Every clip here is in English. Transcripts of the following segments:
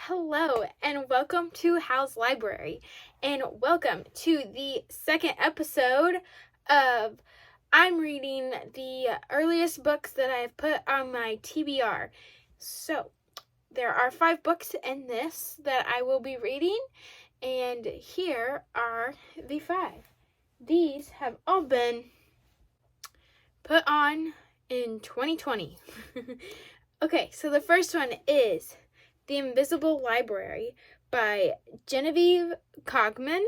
Hello and welcome to Hal's Library, and welcome to the second episode of I'm reading the earliest books that I have put on my TBR. So there are 5 books in this that I will be reading, and here are the 5. These have all been put on in 2020. Okay, so the first one is The Invisible Library by Genevieve Cogman.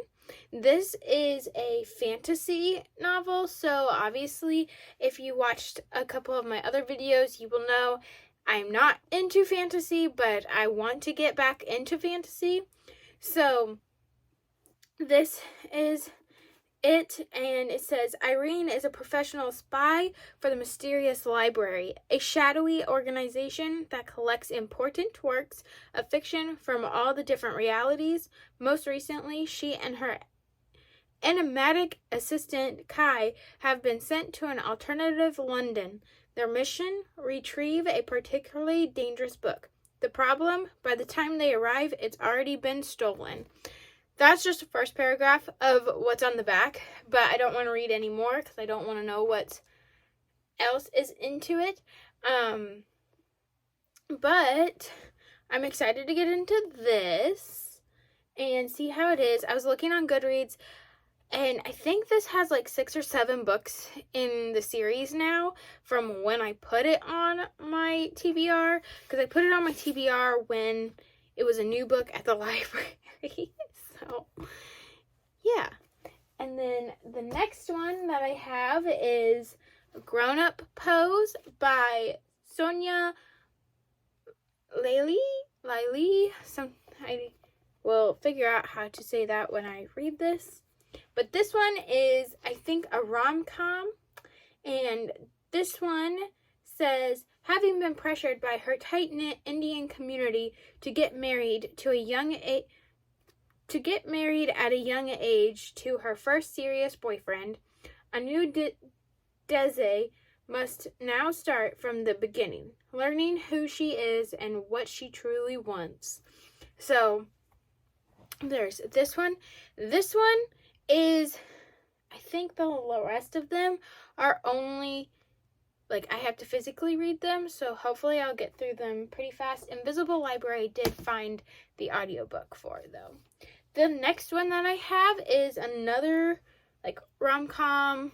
This is a fantasy novel, so obviously if you watched a couple of my other videos, you will know I'm not into fantasy, but I want to get back into fantasy. So this is it, and it says Irene is a professional spy for the Mysterious Library, a shadowy organization that collects important works of fiction from all the different realities. Most recently, she and her enigmatic assistant Kai have been sent to an alternative London. Their mission: retrieve a particularly dangerous book. The problem: by the time they arrive, it's already been stolen. That's just the first paragraph of what's on the back, but I don't want to read any more because I don't want to know what else is into it. But I'm excited to get into this and see how it is. I was looking on Goodreads, and I think this has like 6 or 7 books in the series now from when I put it on my TBR, because I put it on my TBR when it was a new book at the library. So, yeah. And then the next one that I have is Grown Up Pose by Sonia Laley. I will figure out how to say that when I read this. But this one is, I think, a rom-com. And this one says, having been pressured by her tight-knit Indian community to get married at a young age to her first serious boyfriend, a new Desi must now start from the beginning, learning who she is and what she truly wants. So there's this one. This one is, I think the rest of them are only, I have to physically read them, so hopefully I'll get through them pretty fast. Invisible Library did find the audiobook for, though. The next one that I have is another, rom-com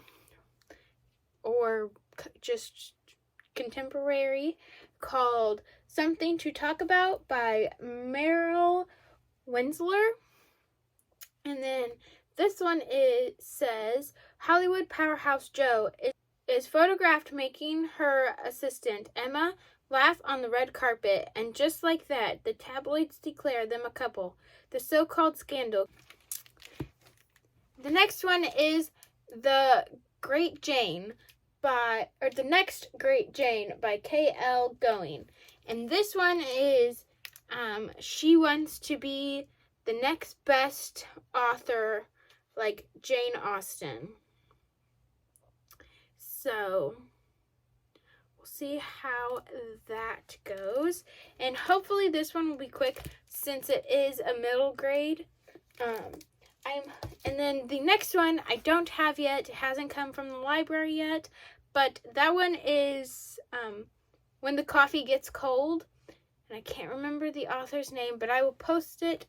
or just contemporary called Something to Talk About by Meryl Winsler. And then this one says, Hollywood powerhouse Joe is photographed making her assistant, Emma, laugh on the red carpet, and just like that, the tabloids declare them a couple. The so-called scandal. The next one is The Next Great Jane by K.L. Going. And this one is, she wants to be the next best author, like Jane Austen. So we'll see how that goes. And hopefully this one will be quick since it is a middle grade. And then the next one I don't have yet. It hasn't come from the library yet. But that one is When the Coffee Gets Cold. And I can't remember the author's name, but I will put it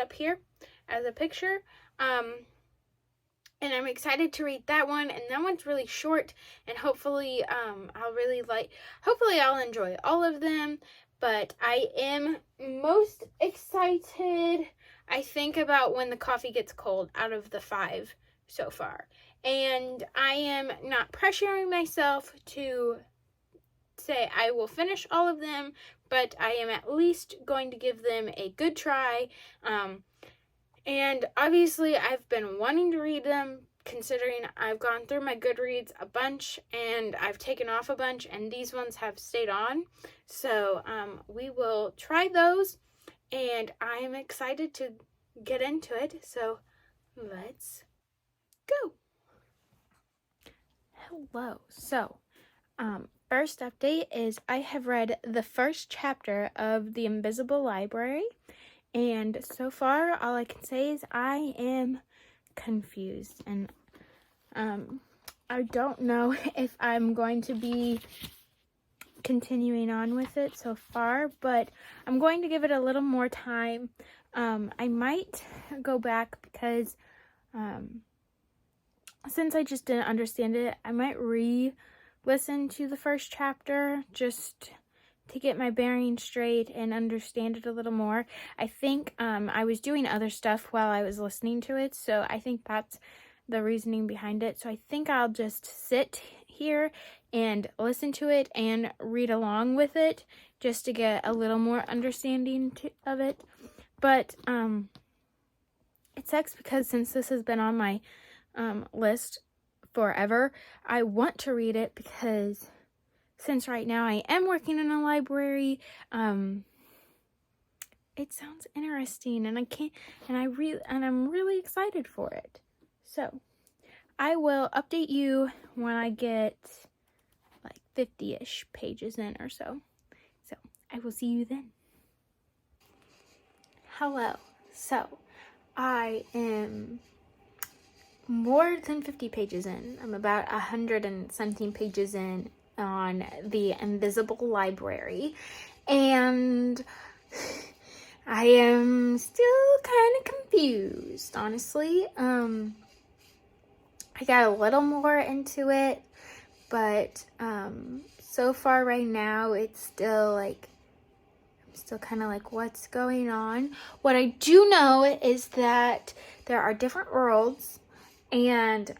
up here as a picture. And I'm excited to read that one, and that one's really short, and hopefully I'll enjoy all of them. But I am most excited, I think, about When the Coffee Gets Cold out of the 5 so far. And I am not pressuring myself to say I will finish all of them, but I am at least going to give them a good try. And obviously I've been wanting to read them, considering I've gone through my Goodreads a bunch and I've taken off a bunch, and these ones have stayed on. So we will try those, and I'm excited to get into it. So let's go. Hello. So first update is I have read the first chapter of The Invisible Library, and so far all I can say is I am confused, and I don't know if I'm going to be continuing on with it so far, but I'm going to give it a little more time. I might go back because since I just didn't understand it, I might re-listen to the first chapter just to get my bearings straight and understand it a little more. I think I was doing other stuff while I was listening to it, so I think that's the reasoning behind it. So I think I'll just sit here and listen to it and read along with it just to get a little more understanding of it. But it sucks because since this has been on my list forever, I want to read it because since right now I am working in a library, it sounds interesting, and I'm really excited for it. So I will update you when I get like 50-ish pages in or so. So I will see you then. Hello. So I am more than 50 pages in. I'm about 100 and something pages in on The Invisible Library, and I am still kind of confused, honestly. I got a little more into it, but so far right now it's still like I'm still kind of like, what's going on? What I do know is that there are different worlds, and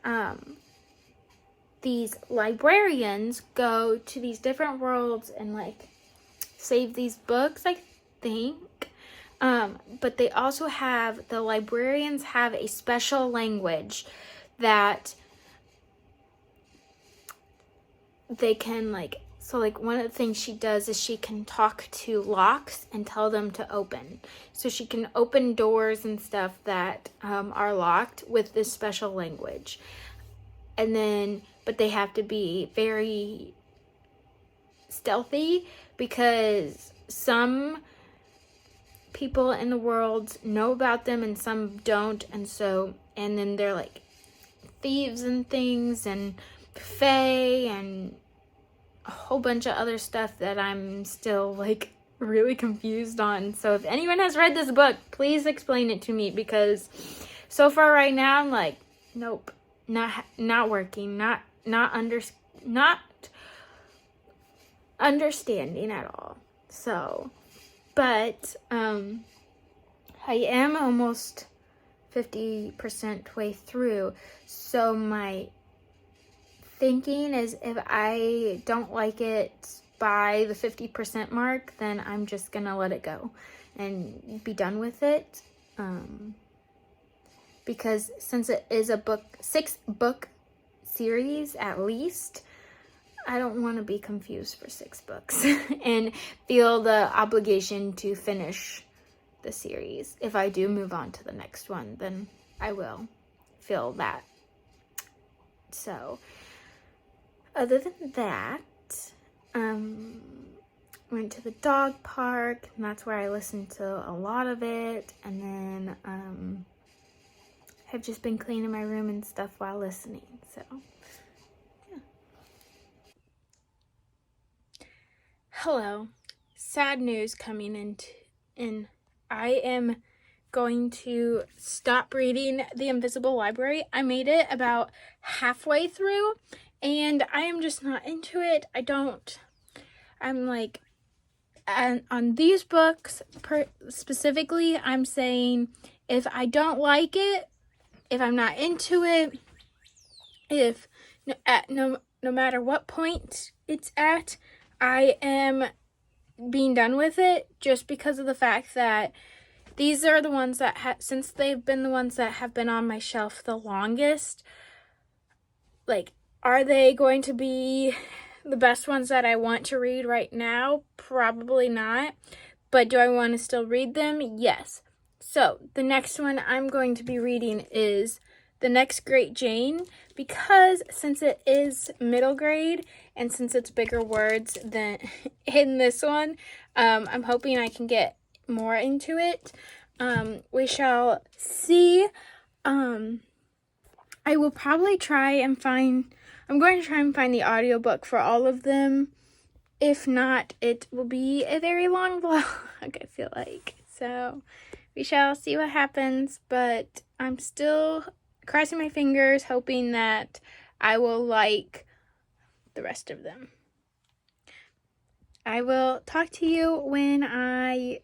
these librarians go to these different worlds and like save these books, I think. But they also have, the librarians have a special language that they can like, so like one of the things she does is she can talk to locks and tell them to open. So she can open doors and stuff that are locked with this special language. And then, but they have to be very stealthy because some people in the world know about them and some don't. And so, and then they're like thieves and things and fae and a whole bunch of other stuff that I'm still like really confused on. So if anyone has read this book, please explain it to me, because so far right now I'm like, nope, not working, not understanding at all. So, but I am almost 50% way through, so my thinking is if I don't like it by the 50% mark, then I'm just gonna let it go and be done with it, because since it is a 6-book series at least, I don't want to be confused for 6 books and feel the obligation to finish the series. If I do move on to the next one, then I will feel that. So other than that, went to the dog park, and that's where I listened to a lot of it, and then have just been cleaning my room and stuff while listening. So yeah. Hello. Sad news coming in. I am going to stop reading The Invisible Library. I made it about halfway through, and I am just not into it. I'm like, and on these books specifically, I'm saying if I don't like it, if I'm not into it, if no matter what point it's at, I am being done with it, just because of the fact that these are the ones that since they've been the ones that have been on my shelf the longest, like, are they going to be the best ones that I want to read right now? Probably not. But do I want to still read them? Yes. So the next one I'm going to be reading is The Next Great Jane, because since it is middle grade and since it's bigger words than in this one, I'm hoping I can get more into it. We shall see. I will probably I'm going to try and find the audiobook for all of them. If not, it will be a very long vlog, I feel like. So we shall see what happens, but I'm still crossing my fingers, hoping that I will like the rest of them. I will talk to you when I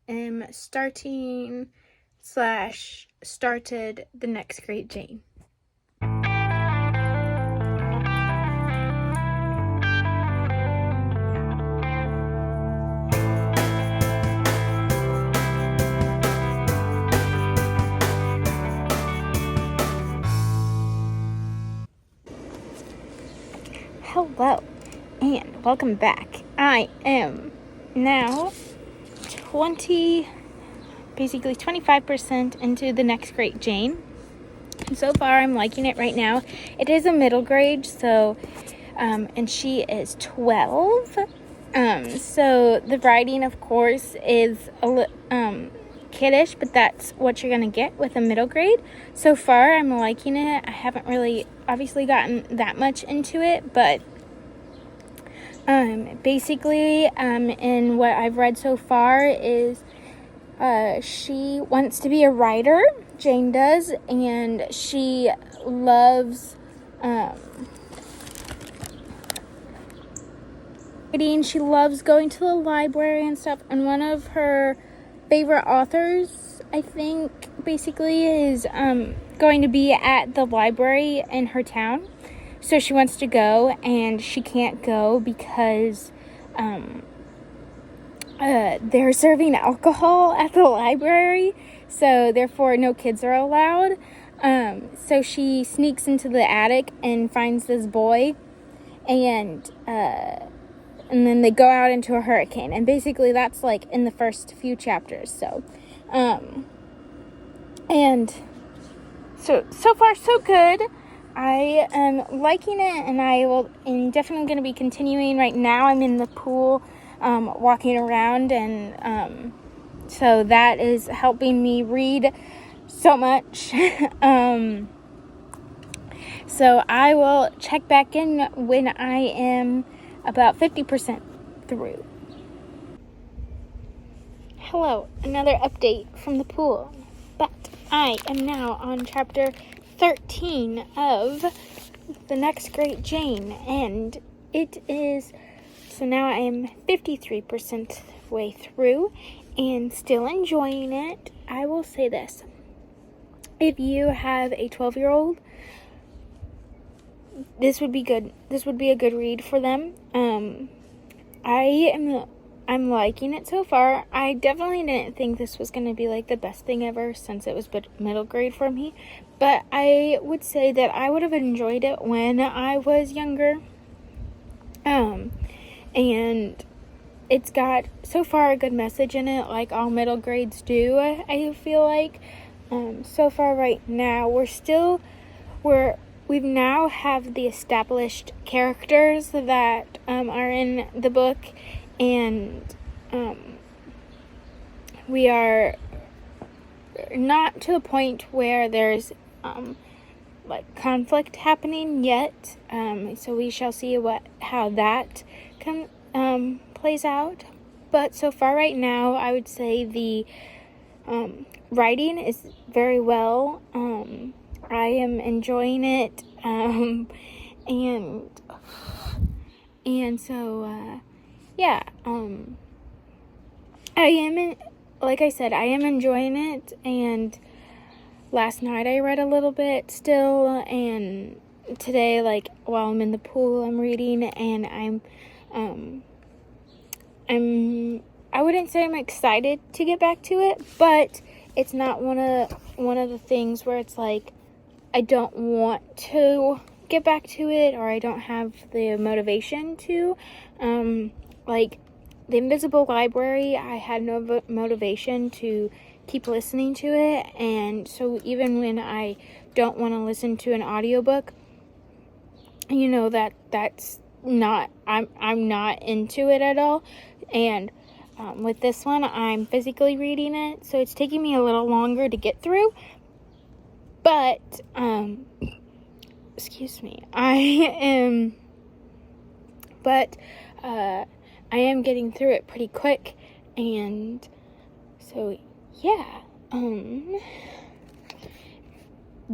am started the next Great Jane. Hello, and welcome back. I am now 25% into the next Great Jane. And so far, I'm liking it right now. It is a middle grade, so, and she is 12. So the writing, of course, is kiddish, but that's what you're gonna get with a middle grade. So far, I'm liking it. I haven't really obviously gotten that much into it, but basically, in what I've read so far is she wants to be a writer, Jane does, and she loves reading. She loves going to the library and stuff, and one of her favorite authors, I think, basically is going to be at the library in her town. So she wants to go, and she can't go because they're serving alcohol at the library, so therefore no kids are allowed. So she sneaks into the attic and finds this boy, and then they go out into a hurricane, and basically that's like in the first few chapters. So and so far so good. I am liking it, and I'm definitely going to be continuing. Right now I'm in the pool walking around, and so that is helping me read so much. So I will check back in when I am about 50% through. Hello, another update from the pool, but I am now on chapter 13 of the next Great Jane, and it is, so now I am 53% way through and still enjoying it. I will say this: if you have a 12-year-old, this would be good. This would be a good read for them. I'm liking it so far. I definitely didn't think this was going to be like the best thing ever, since it was middle grade for me. But I would say that I would have enjoyed it when I was younger. And it's got so far a good message in it, like all middle grades do, I feel like. So far right now, we now have the established characters that are in the book, and we are not to the point where there's like conflict happening yet. So we shall see how that plays out. But so far right now, I would say the writing is very well. I am enjoying it, and so yeah, like I said, I am enjoying it. And last night I read a little bit still, and today, like while I'm in the pool, I'm reading, and I wouldn't say I'm excited to get back to it, but it's not one of the things where it's like I don't want to get back to it, or I don't have the motivation to. Like The Invisible Library, I had no motivation to keep listening to it, and so even when I don't want to listen to an audiobook, you know, that's not, I'm not into it at all. And with this one, I'm physically reading it, so it's taking me a little longer to get through. But excuse me, I am getting through it pretty quick, and so yeah.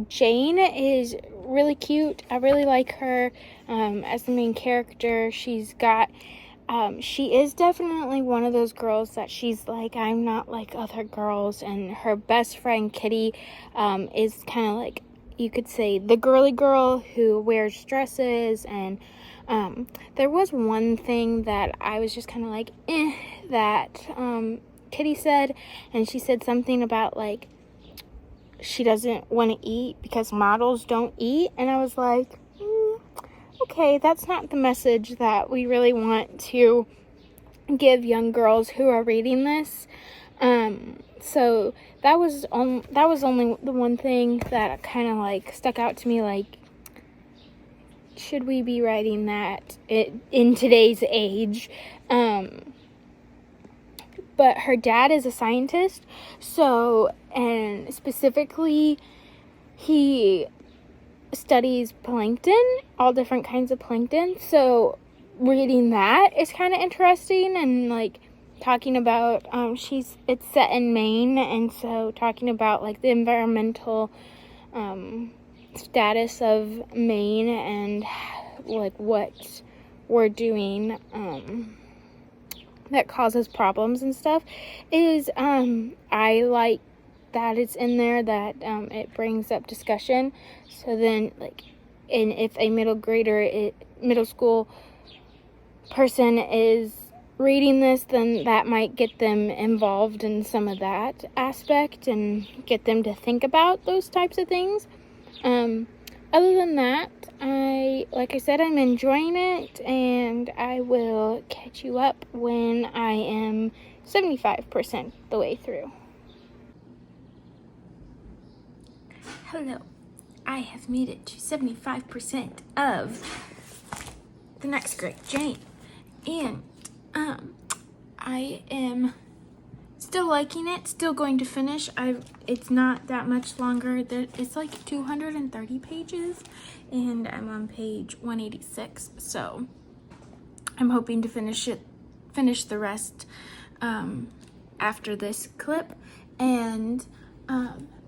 Jane is really cute. I really like her as the main character. She's got, she is definitely one of those girls that she's like, I'm not like other girls. And her best friend, Kitty, is kind of like, you could say, the girly girl who wears dresses. And there was one thing that I was just kind of like, that Kitty said. And she said something about, like, she doesn't want to eat because models don't eat. And I was like, okay, that's not the message that we really want to give young girls who are reading this. So that was only the one thing that kind of like stuck out to me, like, should we be writing that in today's age? But her dad is a scientist, so, and specifically, he studies plankton, all different kinds of plankton, so reading that is kind of interesting, and, like, talking about, it's set in Maine, and so talking about, like, the environmental, status of Maine, and, like, what we're doing, that causes problems and stuff, is I like that it's in there, that it brings up discussion. So then, like, and if a middle school person is reading this, then that might get them involved in some of that aspect and get them to think about those types of things. Other than that, like I said, I'm enjoying it, and I will catch you up when I am 75% the way through. Hello, I have made it to 75% of the next great Jane, and I am still liking it, still going to finish. It's not that much longer. It's like 230 pages, and I'm on page 186, so I'm hoping to finish the rest after this clip. And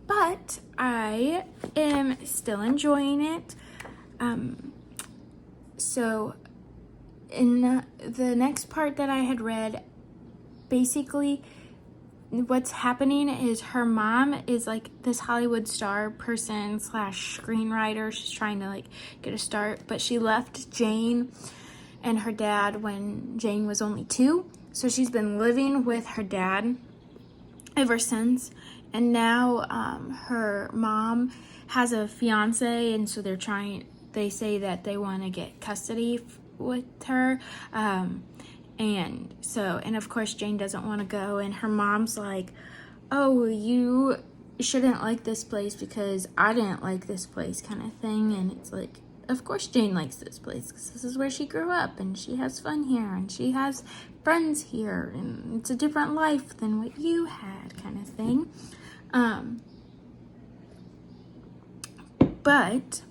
but I am still enjoying it. So in the next part that I had read, basically what's happening is her mom is like this Hollywood star person / screenwriter. She's trying to like get a start, but she left Jane and her dad when Jane was only 2. So she's been living with her dad ever since. And now her mom has a fiance, and so they say that they want to get custody with her. And of course Jane doesn't want to go, and her mom's like, oh, you shouldn't like this place because I didn't like this place, kind of thing. And it's like, of course Jane likes this place because this is where she grew up, and she has fun here, and she has friends here, and it's a different life than what you had, kind of thing. But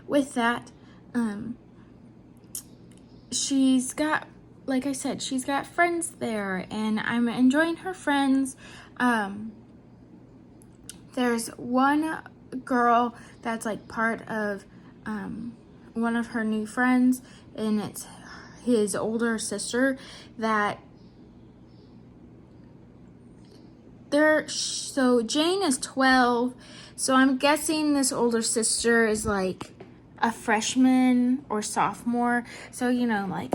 with that, she's got, like I said, she's got friends there, and I'm enjoying her friends. There's one girl that's like part of one of her new friends, and it's his older sister that so Jane is 12, so I'm guessing this older sister is like a freshman or sophomore, so you know, like,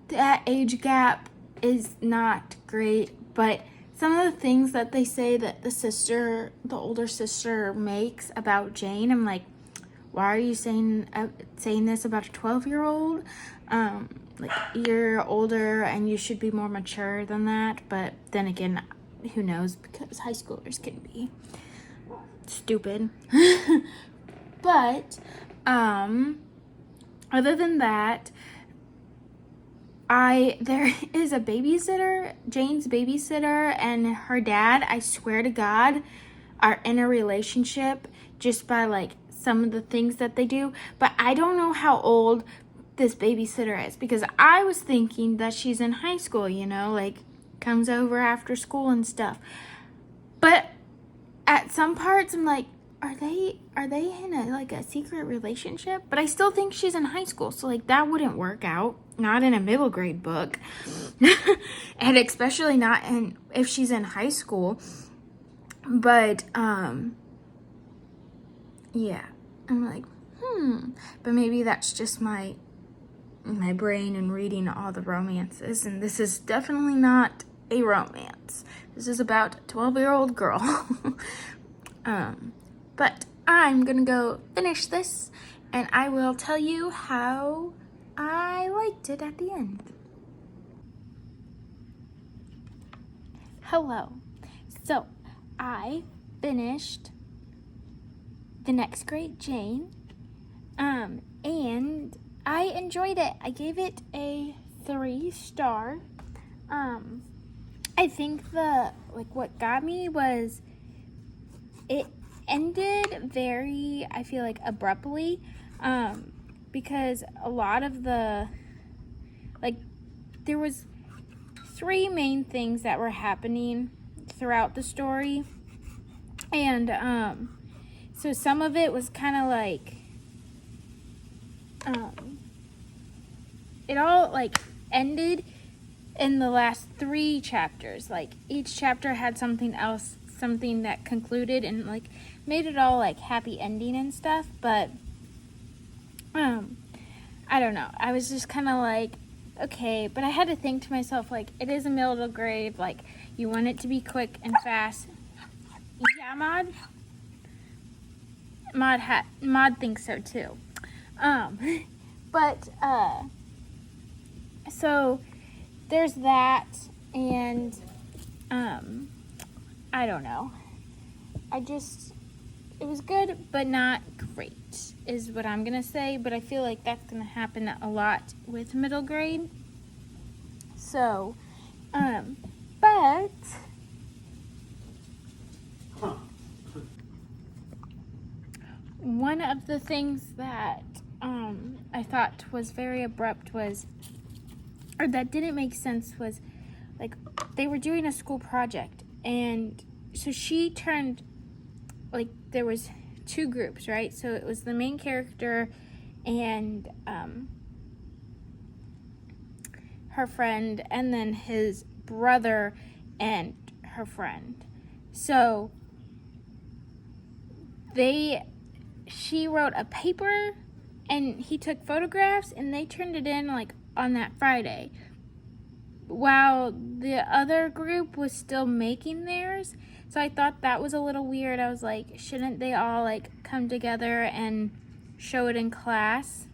that age gap is not great. But some of the things that they say that the older sister makes about Jane, I'm like, why are you saying this about a 12-year-old? Like, you're older and you should be more mature than that. But then again, who knows, because high schoolers can be stupid. But other than that, there is a babysitter, Jane's babysitter, and her dad, I swear to God, are in a relationship just by like some of the things that they do. But I don't know how old this babysitter is, because I was thinking that she's in high school, like comes over after school and stuff. But at some parts I'm like, are they in a secret relationship? But I still think she's in high school, so like that wouldn't work out. Not in a middle grade book. And especially not if she's in high school. But yeah, I'm like, but maybe that's just my brain and reading all the romances, and this is definitely not a romance. This is about a 12-year-old girl. But I'm gonna go finish this, and I will tell you how I liked it at the end. Hello. So, I finished The Next Great Jane, and I enjoyed it. I gave it a 3-star. I think what got me was it ended very, I feel like, abruptly, because a lot of there was 3 main things that were happening throughout the story, and so some of it was kind of like it all like ended in the last 3 chapters. Like each chapter had something else, something that concluded and like made it all like happy ending and stuff. But I don't know, I was just kind of like, okay, but I had to think to myself, like, it is a middle grade, like you want it to be quick and fast. Yeah, Maud thinks so too. But so there's that, and I don't know. It was good, but not great, is what I'm gonna say. But I feel like that's gonna happen a lot with middle grade. So, but one of the things that I thought was very abrupt or that didn't make sense, was like they were doing a school project, and so she turned, like, there was 2 groups, right? So it was the main character and her friend, and then his brother and her friend. So she wrote a paper and he took photographs, and they turned it in like on that Friday, while the other group was still making theirs. So I thought that was a little weird. I was like, shouldn't they all like come together and show it in class?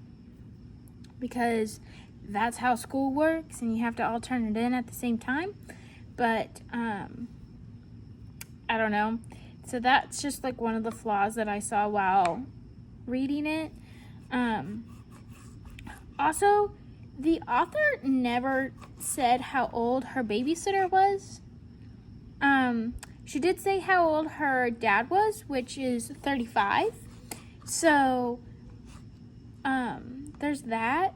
Because that's how school works, and you have to all turn it in at the same time. But I don't know. So that's just like one of the flaws that I saw while reading it. Also, the author never said how old her babysitter was. She did say how old her dad was, which is 35. So, there's that.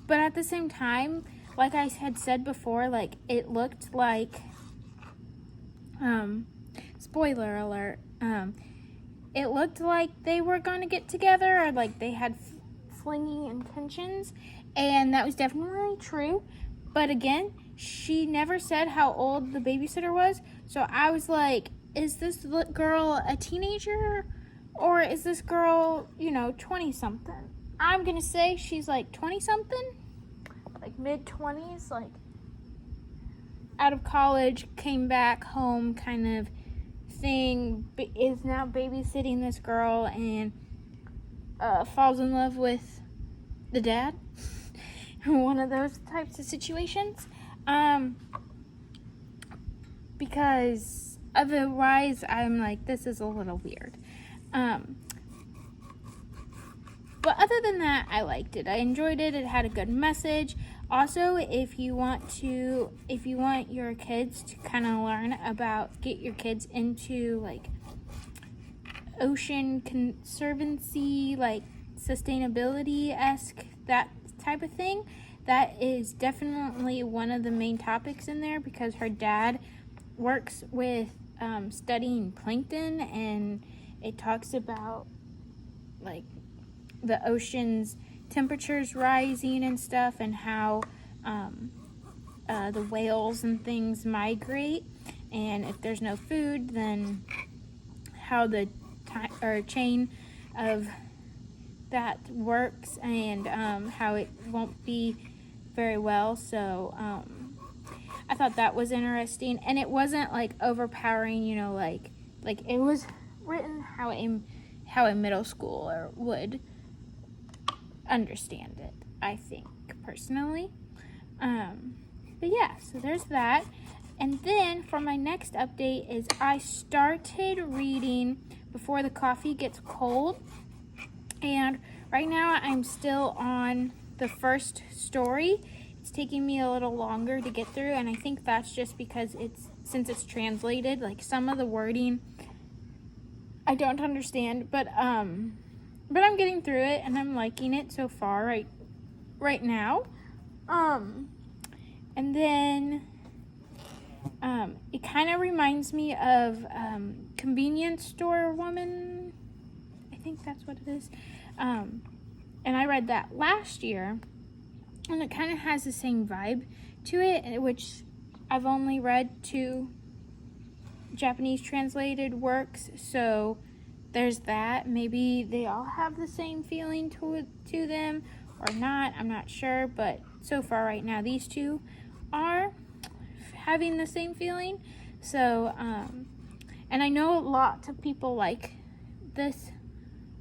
But at the same time, like I had said before, like, it looked like, spoiler alert, it looked like they were going to get together, or like they had flingy intentions, and that was definitely true. But again, she never said how old the babysitter was, so I was like, is this girl a teenager, or is this girl, 20-something? I'm gonna say she's like 20-something, like mid-20s, like out of college, came back home kind of thing, is now babysitting this girl, and falls in love with the dad. One of those types of situations. Because otherwise I'm like, this is a little weird. But other than that, I liked it. I enjoyed it. It had a good message. Also, if you want your kids to kind of learn about, get your kids into like ocean conservancy, like sustainability-esque, that type of thing, that is definitely one of the main topics in there, because her dad works with studying plankton, and it talks about like the ocean's temperatures rising and stuff, and how the whales and things migrate, and if there's no food, then how the chain of that works, and how it won't be very well. So I thought that was interesting, and it wasn't like overpowering, you know, like it was written how a middle schooler would understand it, I think, personally. But yeah, so there's that. And then for my next update is I started reading Before the Coffee Gets Cold, and right now I'm still on the first story. It's taking me a little longer to get through, and I think that's just because since it's translated, like some of the wording I don't understand, but I'm getting through it, and I'm liking it so far right now. And then it kind of reminds me of Convenience Store Woman. I think that's what it is. And I read that last year, and it kind of has the same vibe to it, which I've only read 2 Japanese translated works, so there's that. Maybe they all have the same feeling to them or not, I'm not sure, but so far right now these 2 are having the same feeling. So and I know a lot of people like this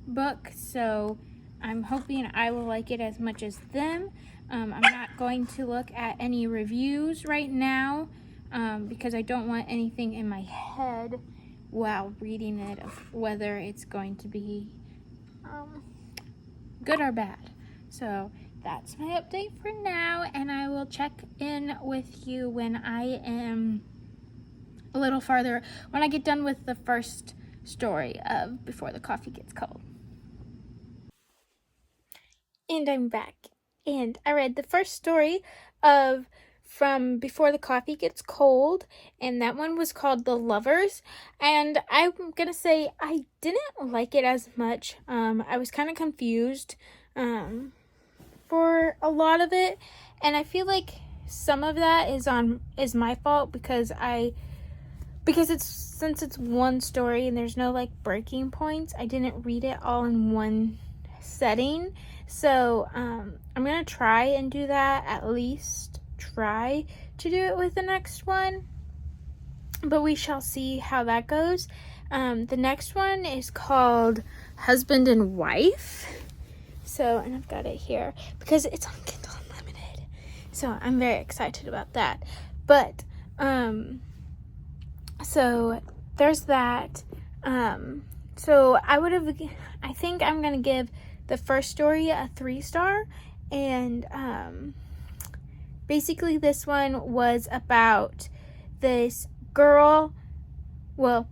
book, so I'm hoping I will like it as much as them. I'm not going to look at any reviews right now, because I don't want anything in my head while reading it of whether it's going to be good or bad. So that's my update for now, and I will check in with you when I am a little farther, when I get done with the first story of Before the Coffee Gets Cold. And I'm back, and I read the first story from Before the Coffee Gets Cold, and that one was called The Lovers, and I'm gonna say I didn't like it as much. I was kind of confused for a lot of it, and I feel like some of that is my fault, because since it's one story and there's no like breaking points, I didn't read it all in one setting. So I'm gonna try and do that, at least try to do it with the next one, but we shall see how that goes. The next one is called Husband and Wife. So, and I've got it here because it's on Kindle Unlimited, so I'm very excited about that. But so there's that. So I think I'm gonna give the first story a 3-star, and basically this one was about this girl, well,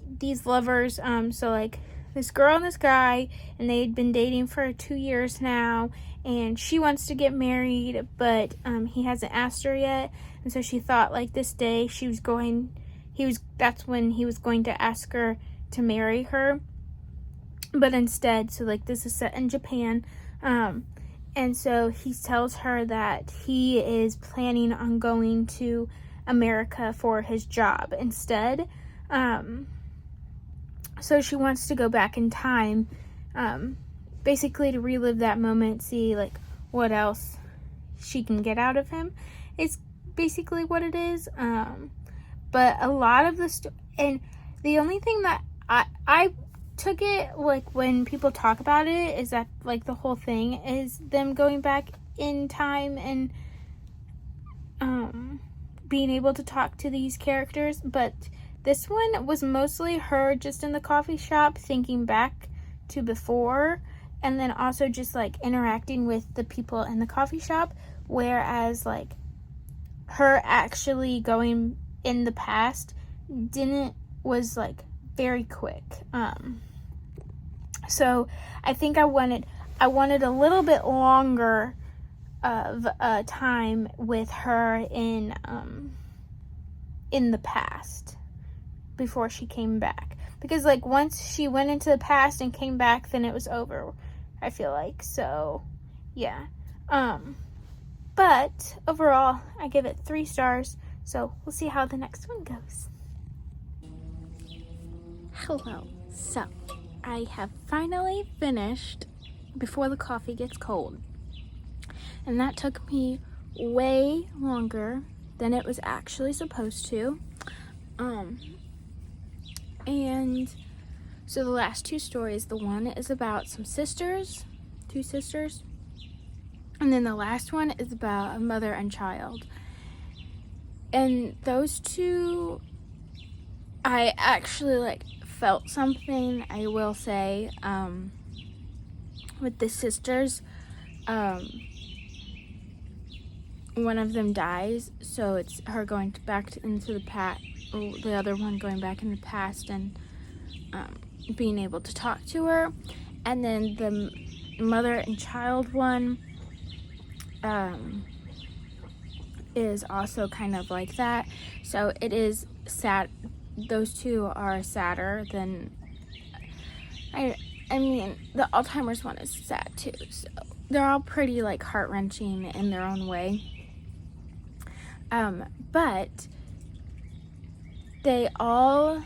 these lovers, so like this girl and this guy, and they'd been dating for 2 years now, and she wants to get married, but he hasn't asked her yet, and so she thought like this day that's when he was going to ask her to marry her. But instead, so like this is set in Japan, and so he tells her that he is planning on going to America for his job instead. So she wants to go back in time, basically to relive that moment, see like what else she can get out of him. It's basically what it is. But a lot of and the only thing that I took it, like when people talk about it, is that like the whole thing is them going back in time and being able to talk to these characters, but this one was mostly her just in the coffee shop thinking back to before, and then also just like interacting with the people in the coffee shop, whereas like her actually going in the past was like very quick. So I think I wanted a little bit longer of time with her in the past before she came back, because like once she went into the past and came back, then it was over, I feel like. So yeah, but overall I give it 3 stars, so we'll see how the next one goes. Hello. So I have finally finished Before the Coffee Gets Cold, and that took me way longer than it was actually supposed to. And so the last 2 stories, the one is about two sisters, and then the last one is about a mother and child. And those 2, I actually like felt something, I will say, with the sisters. One of them dies, so it's her going back into the past, the other one going back in the past and being able to talk to her. And then the mother and child one is also kind of like that. So it is sad. Those 2 are sadder than, I mean, the Alzheimer's one is sad too. So they're all pretty like heart-wrenching in their own way. But they all,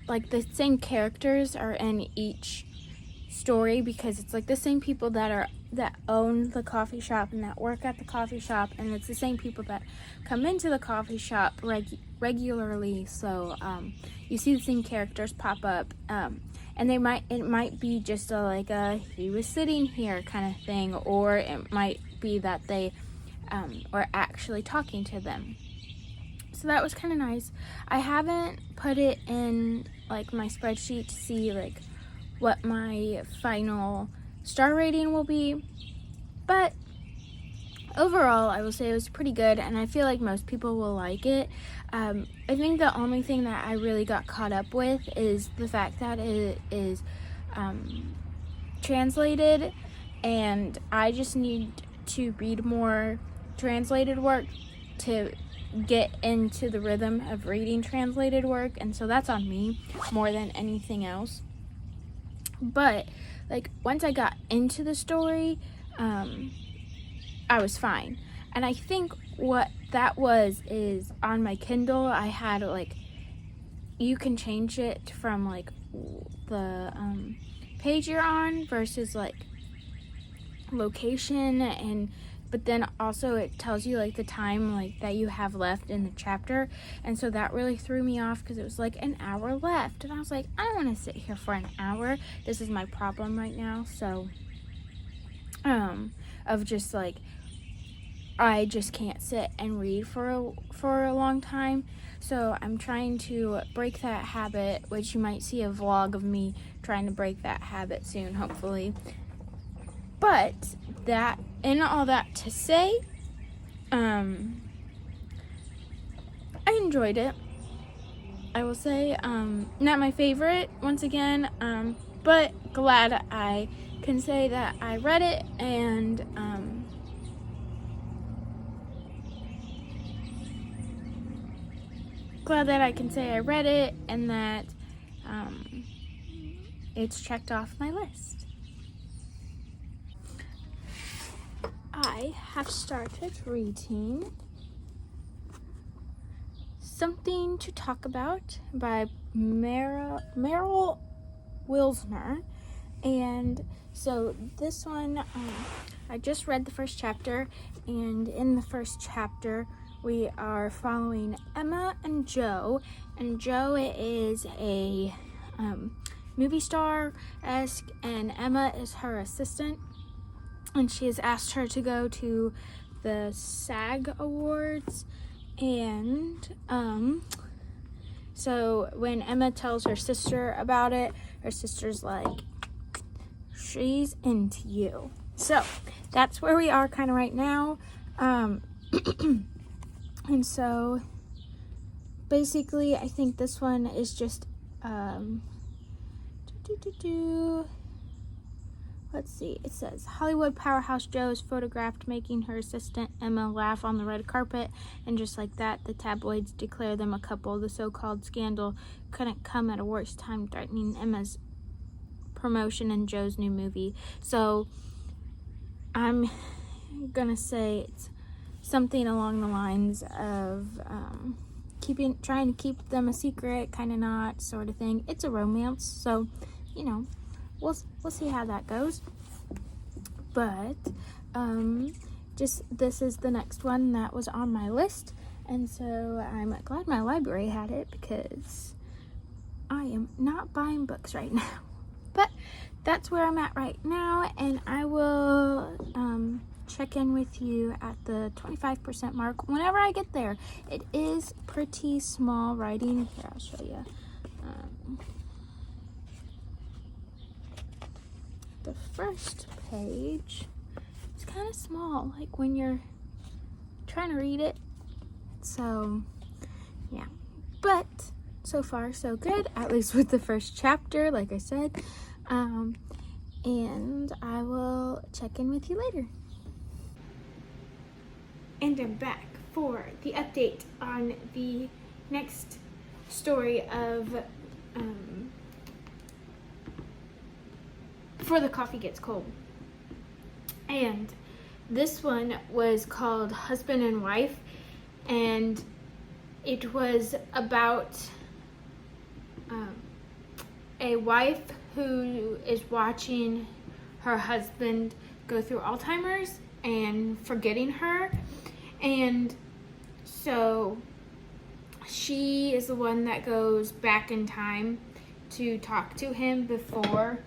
like the same characters are in each story, because it's like the same people that own the coffee shop and that work at the coffee shop, and it's the same people that come into the coffee shop regularly. So you see the same characters pop up, and it might be just a he was sitting here kind of thing, or it might be that they or actually talking to them. So that was kind of nice. I haven't put it in like my spreadsheet to see like what my final star rating will be, but overall I will say it was pretty good, and I feel like most people will like it. I think the only thing that I really got caught up with is the fact that it is translated, and I just need to read more translated work to get into the rhythm of reading translated work, and so that's on me more than anything else. But like once I got into the story, I was fine. And I think what that is on my Kindle, I had like, you can change it from like the page you're on versus like location, but then also it tells you like the time like that you have left in the chapter, and so that really threw me off, because it was like an hour left, and I was like, I don't want to sit here for an hour. This is my problem right now. So of just like, I just can't sit and read for a long time. So I'm trying to break that habit, which you might see a vlog of me trying to break that habit soon, hopefully. But that, and all that to say, I enjoyed it. I will say, not my favorite, once again, but glad I can say that I read it, and glad that I can say I read it, and that it's checked off my list. I have started reading Something to Talk About by Meryl Wilsner. And so this one, I just read the first chapter, and in the first chapter we are following Emma and Joe, and Joe is a movie star-esque, and Emma is her assistant, and she has asked her to go to the SAG Awards. And so when Emma tells her sister about it, her sister's like, she's into you. So that's where we are kind of right now. And so basically I think this one is just let's see, it says Hollywood powerhouse Joe is photographed making her assistant Emma laugh on the red carpet, and just like that, the tabloids declare them a couple. The so-called scandal couldn't come at a worse time, threatening Emma's promotion in Joe's new movie. So I'm gonna say it's something along the lines of trying to keep them a secret, kind of not, sort of thing. It's a romance, so you know, we'll see how that goes. But this is the next one that was on my list, and so I'm glad my library had it, because I am not buying books right now. But that's where I'm at right now, and I will check in with you at the 25% mark whenever I get there. It is pretty small writing. Here, I'll show you. The first page, it's kind of small, like when you're trying to read it. So, yeah. But so far, so good, at least with the first chapter, like I said. And I will check in with you later. And I'm back for the update on the next story of Before the Coffee Gets Cold. And this one was called Husband and Wife, and it was about a wife who is watching her husband go through Alzheimer's and forgetting her. And so she is the one that goes back in time to talk to him before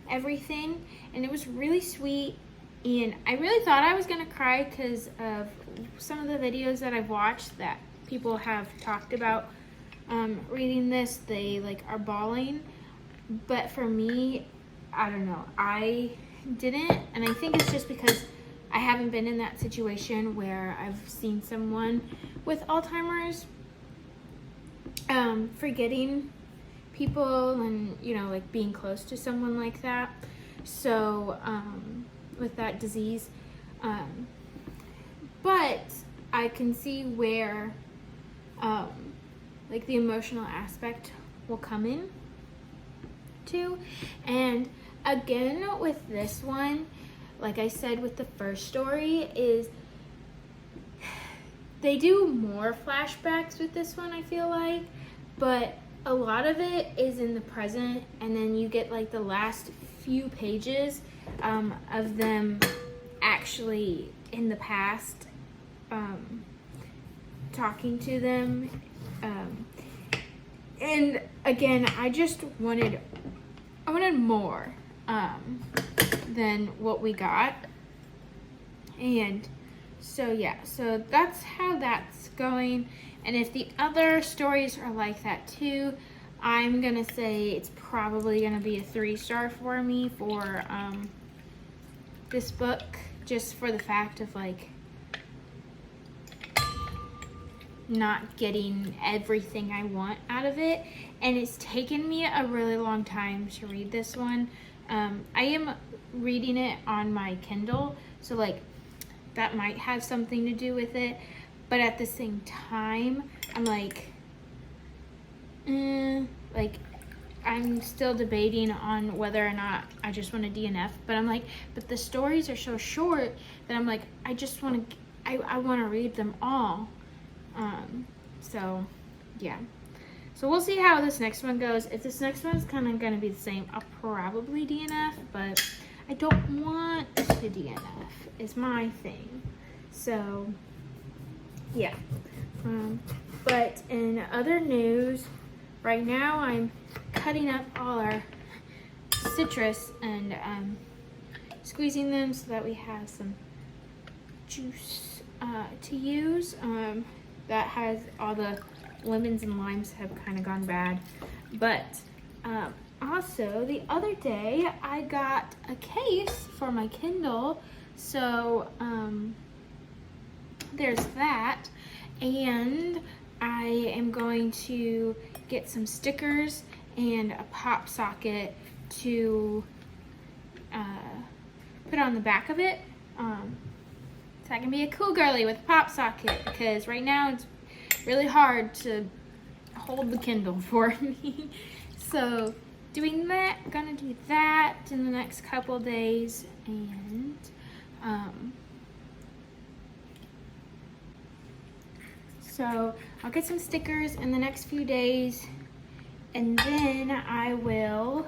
everything. And it was really sweet. And I really thought I was going to cry because of some of the videos that I've watched that people have talked about reading this. They like are bawling. But for me, I don't know. I didn't. And I think it's just because I haven't been in that situation where I've seen someone with Alzheimer's forgetting people and, you know, like being close to someone like that. So, with that disease. But I can see where, like the emotional aspect will come in too. And again, with this one, like I said with the first story, is they do more flashbacks with this one, I feel like, but a lot of it is in the present, and then you get like the last few pages of them actually in the past, talking to them, and again, I wanted more than what we got. And so yeah, so that's how that's going. And if the other stories are like that too, I'm gonna say it's probably gonna be a 3-star for me for this book, just for the fact of like not getting everything I want out of it. And it's taken me a really long time to read this one. I am reading it on my Kindle, so like that might have something to do with it. But at the same time, I'm like I'm still debating on whether or not I just want to DNF. But I'm like, but the stories are so short that I'm like, I just want to, I want to read them all. So yeah. So we'll see how this next one goes. If this next one's kind of going to be the same, I'll probably DNF, but I don't want to DNF is my thing. So yeah. But in other news, right now I'm cutting up all our citrus and squeezing them so that we have some juice to use. That has all the lemons and limes have kind of gone bad, but also, the other day, I got a case for my Kindle, so there's that, and I am going to get some stickers and a pop socket to put on the back of it, so I can be a cool girly with a pop socket, because right now it's really hard to hold the Kindle for me. So doing that, gonna do that in the next couple days, and so I'll get some stickers in the next few days, and then I will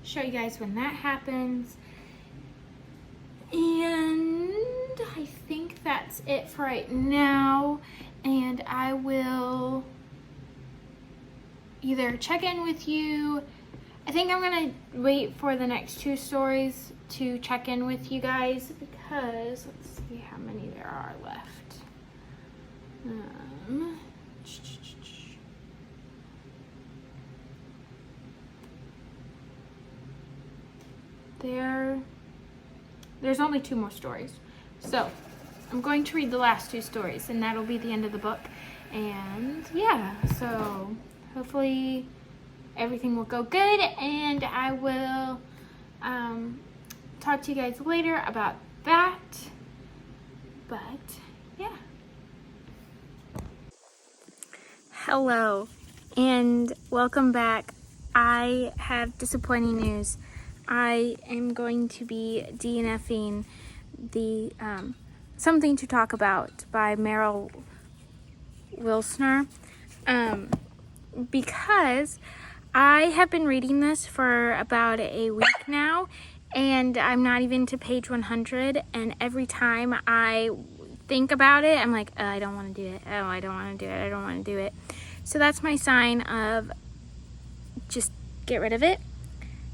show you guys when that happens. And I think that's it for right now, and I will either check in with you. I think I'm gonna wait for the next 2 stories to check in with you guys, because let's see how many there are left. There's only 2 more stories, so I'm going to read the last 2 stories, and that'll be the end of the book. And yeah, so hopefully everything will go good, and I will talk to you guys later about that. But yeah. Hello, and welcome back. I have disappointing news. I am going to be DNFing the Something to Talk About by Meryl Wilsner, because I have been reading this for about a week now, and I'm not even to page 100, and every time I think about it, I'm like, oh, I don't want to do it. Oh, I don't want to do it. I don't want to do it. So that's my sign of just get rid of it.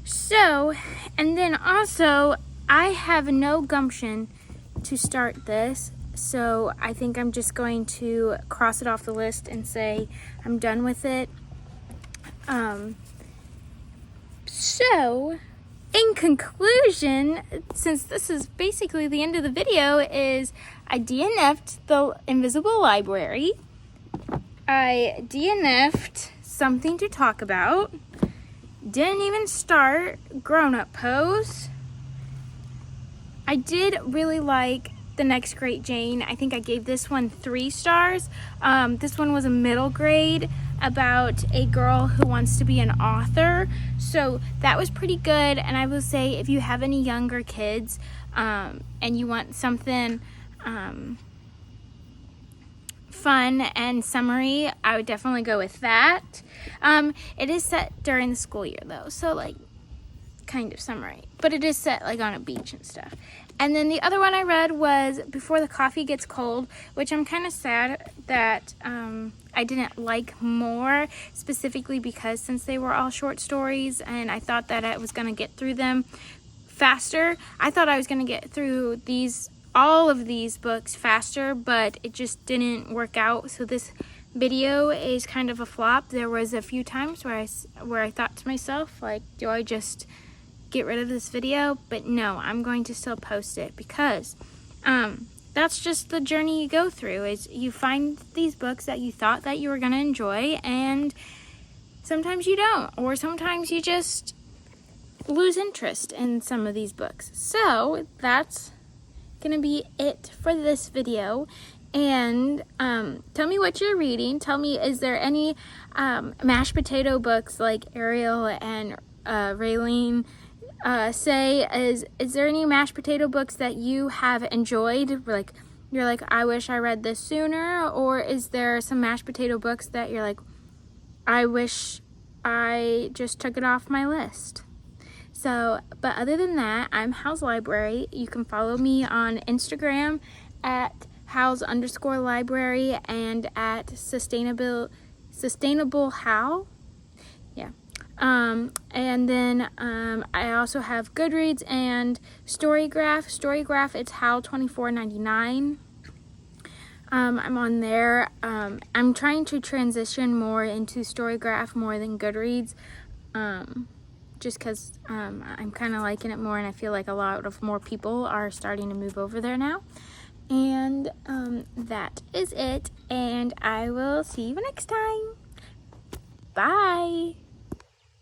So, and then also, I have no gumption to start this, so I think I'm just going to cross it off the list and say I'm done with it. So, in conclusion, since this is basically the end of the video, is I DNF'd the Invisible Library. I DNF'd Something to Talk About. Didn't even start Grown Up Pose. I did really like The Next Great Jane. I think I gave this one 3 stars. This one was a middle grade about a girl who wants to be an author. So that was pretty good. And I will say, if you have any younger kids and you want something fun and summery, I would definitely go with that. It is set during the school year though, so like kind of summery, but it is set like on a beach and stuff. And then the other one I read was Before the Coffee Gets Cold, which I'm kind of sad that I didn't like more, specifically because since they were all short stories and I thought that I was going to get through them faster. I thought I was going to get through all of these books faster, but it just didn't work out. So this video is kind of a flop. There was a few times where I thought to myself, like, do I just get rid of this video? But no, I'm going to still post it, because that's just the journey you go through, is you find these books that you thought that you were going to enjoy, and sometimes you don't, or sometimes you just lose interest in some of these books. So that's gonna be it for this video. And tell me what you're reading. Tell me, is there any mashed potato books like Ariel and Raylene say? Is there any mashed potato books that you have enjoyed? Like, you're like, I wish I read this sooner. Or is there some mashed potato books that you're like, I wish I just took it off my list? So, but other than that, I'm Hal's Library. You can follow me on Instagram at Hal's_library and at Sustainable Hal. Yeah. And then I also have Goodreads and Storygraph. Storygraph, it's Hal 24.99. I'm on there. I'm trying to transition more into Storygraph more than Goodreads, just because I'm kind of liking it more, and I feel like a lot of more people are starting to move over there now. And that is it, and I will see you next time. Bye.